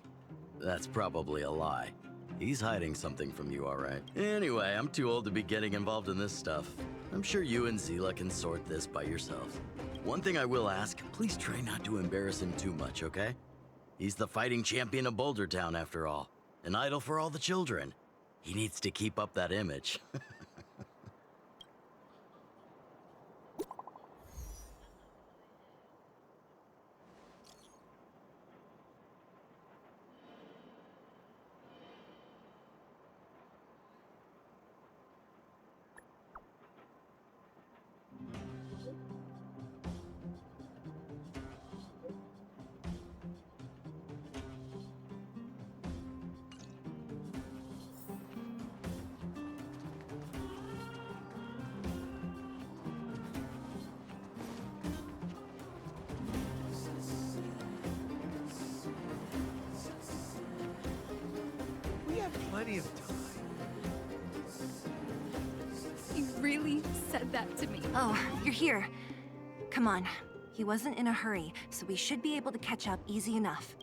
that's probably a lie. He's hiding something from you, all right? Anyway, I'm too old to be getting involved in this stuff. I'm sure you and Zila can sort this by yourselves. One thing I will ask, please try not to embarrass him too much, okay? He's the fighting champion of Boulder Town, after all. An idol for all the children. He needs to keep up that image. plenty of time. You really said that to me. Oh, you're here. Come on. He wasn't in a hurry, so we should be able to catch up easy enough.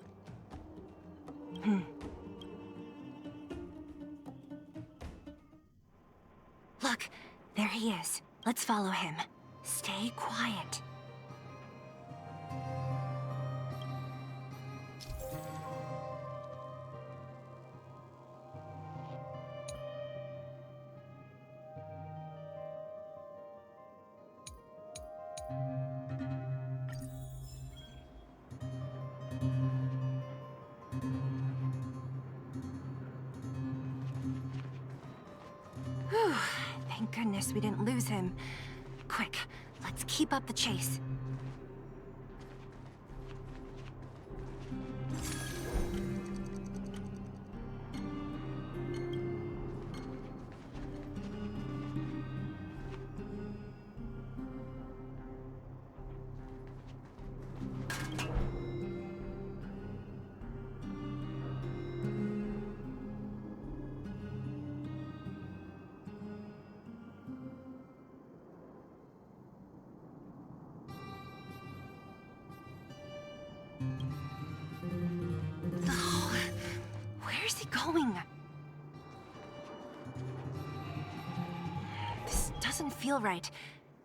Look, there he is. Let's follow him. Stay quiet. Whew, thank goodness we didn't lose him. Quick, let's keep up the chase. Oh, where's he going? This doesn't feel right.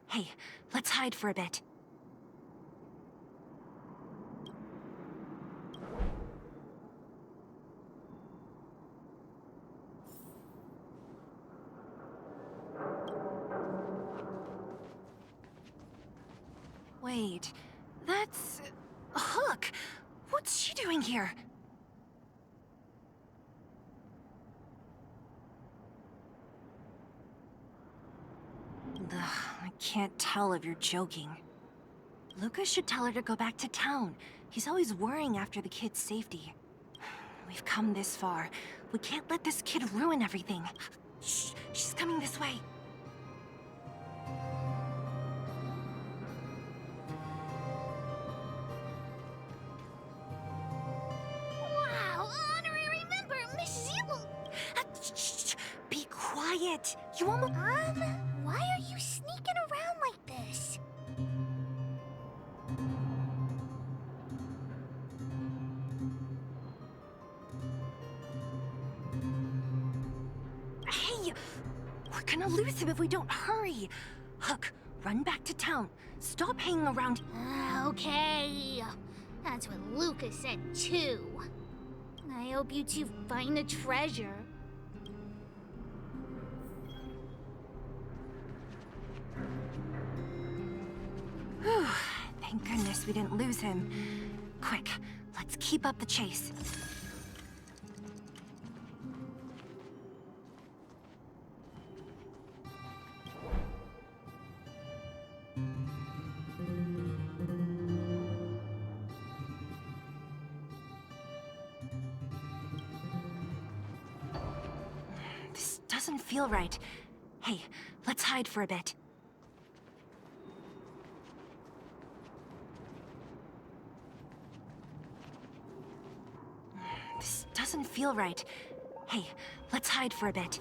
Hey, let's hide for a bit. Wait, that's... Hook! What's she doing here? Ugh, I can't tell if you're joking. Lucas should tell her to go back to town. He's always worrying after the kid's safety. We've come this far. We can't let this kid ruin everything. Shh, she's coming this way. Wow, honorary member, Miss Zero. Shh, be quiet. You almost... Why are you sneaking around like this? Hey! We're gonna lose him if we don't hurry. Hook, run back to town. Stop hanging around. Okay. That's what Lucas said too. I hope you two find the treasure. Whew, thank goodness we didn't lose him. Quick, let's keep up the chase. This doesn't feel right. Hey, let's hide for a bit. This doesn't feel right. Hey, let's hide for a bit.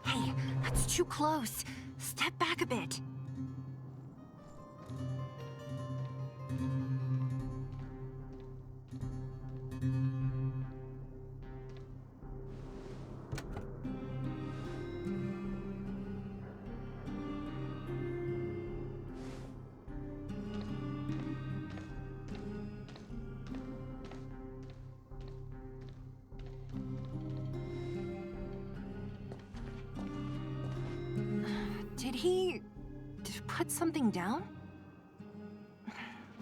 Hey, that's too close. Step back a bit. Did he put something down?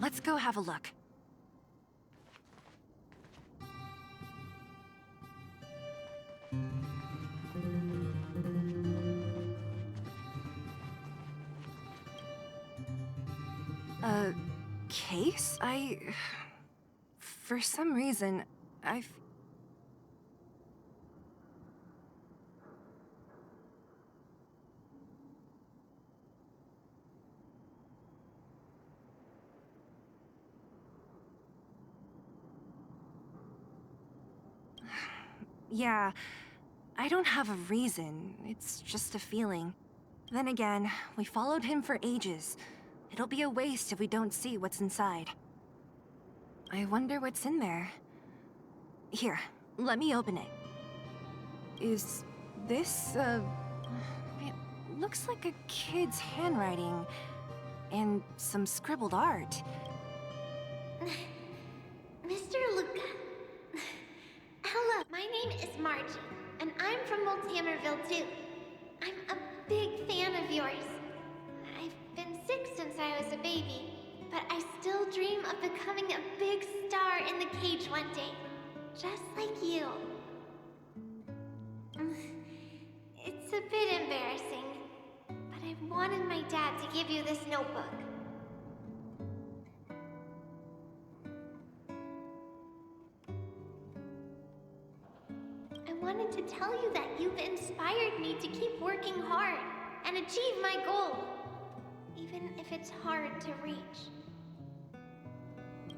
Let's go have a look. A case? For some reason, Yeah, I don't have a reason. It's just a feeling. Then again, we followed him for ages. It'll be a waste if we don't see what's inside. I wonder what's in there. Here, let me open it. Is this, it looks like a kid's handwriting and some scribbled art. Mr. Luca. Hello, my name is Margie, and I'm from Multamerville too. I'm a big fan of yours. I've been sick since I was a baby, but I still dream of becoming a big star in the cage one day, just like you. It's a bit embarrassing, but I wanted my dad to give you this notebook. I wanted to tell you that you've inspired me to keep working hard and achieve my goal, even if it's hard to reach.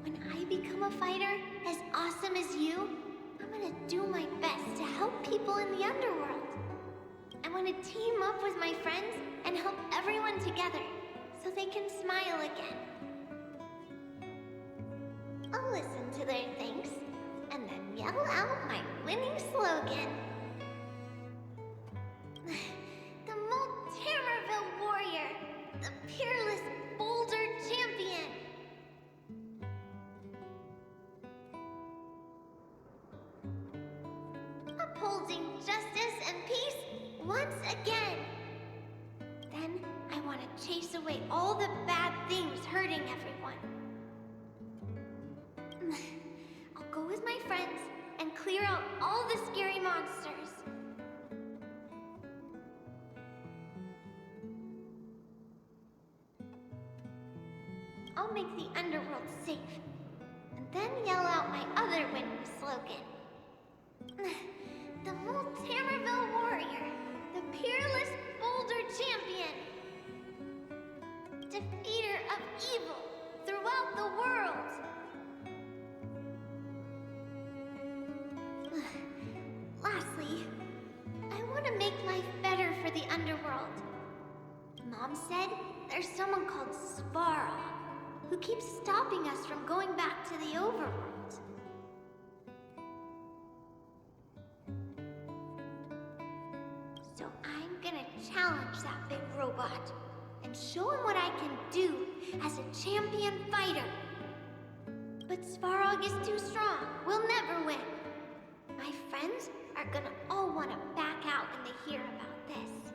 When I become a fighter as awesome as you, I'm gonna do my best to help people in the underworld. I want to team up with my friends and help everyone together so they can smile again. I'll listen to their thanks and then yell out my winning slogan. The Multamerville Warrior, the peerless Boulder Champion. Upholding justice and peace once again. Then I want to chase away all the bad things hurting everyone. I'll go with my friends and clear out all the scary monsters. I'll make the underworld safe, and then yell out my other winning slogan. The Multamerville Warrior, the peerless Boulder Champion. Defeater of evil throughout the world. Lastly, I want to make life better for the underworld. Mom said there's someone called Svarog who keeps stopping us from going back to the overworld. So I'm gonna challenge that big robot and show him what I can do as a champion fighter. But Svarog is too strong. We'll never win. My friends are gonna all want to back out when they hear about this.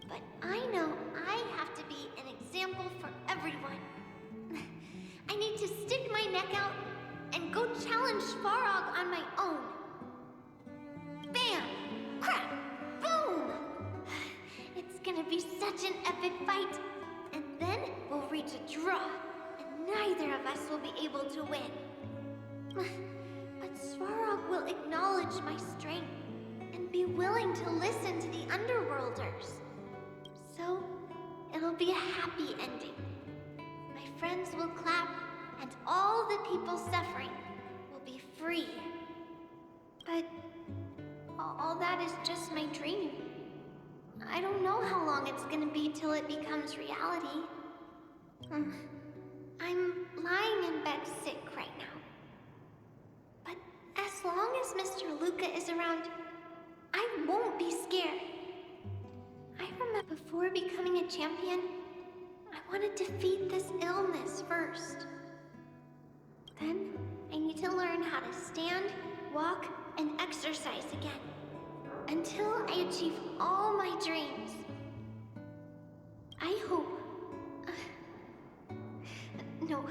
But I know I have to be an example for everyone. I need to stick my neck out and go challenge Svarog on my own. Bam! Crack! Boom! It's gonna be such an epic fight. And then we'll reach a draw, and neither of us will be able to win. But Svarog will acknowledge my strength and be willing to listen to the Underworlders. So, it'll be a happy ending. My friends will clap, and all the people suffering will be free. But all that is just my dream. I don't know how long it's gonna be till it becomes reality. I'm lying in bed sick right now. But as long as Mr. Luca is around, I won't be scared. I remember before becoming a champion, I want to defeat this illness first. Then I need to learn how to stand, walk, and exercise again. Until I achieve all my dreams. I hope... no.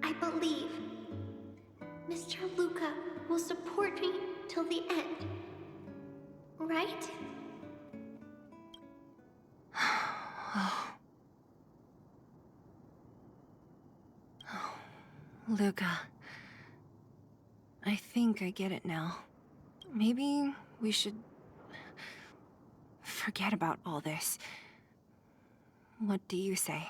I believe Mr. Luca will support me till the end. Right? Luca. I think I get it now. Maybe we should forget about all this. What do you say?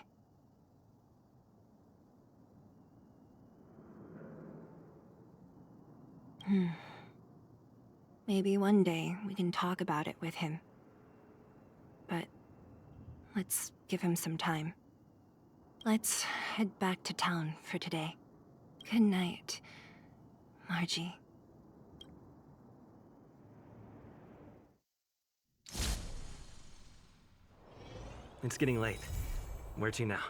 Maybe one day we can talk about it with him. But let's give him some time. Let's head back to town for today. Good night, Margie. It's getting late. Where to now?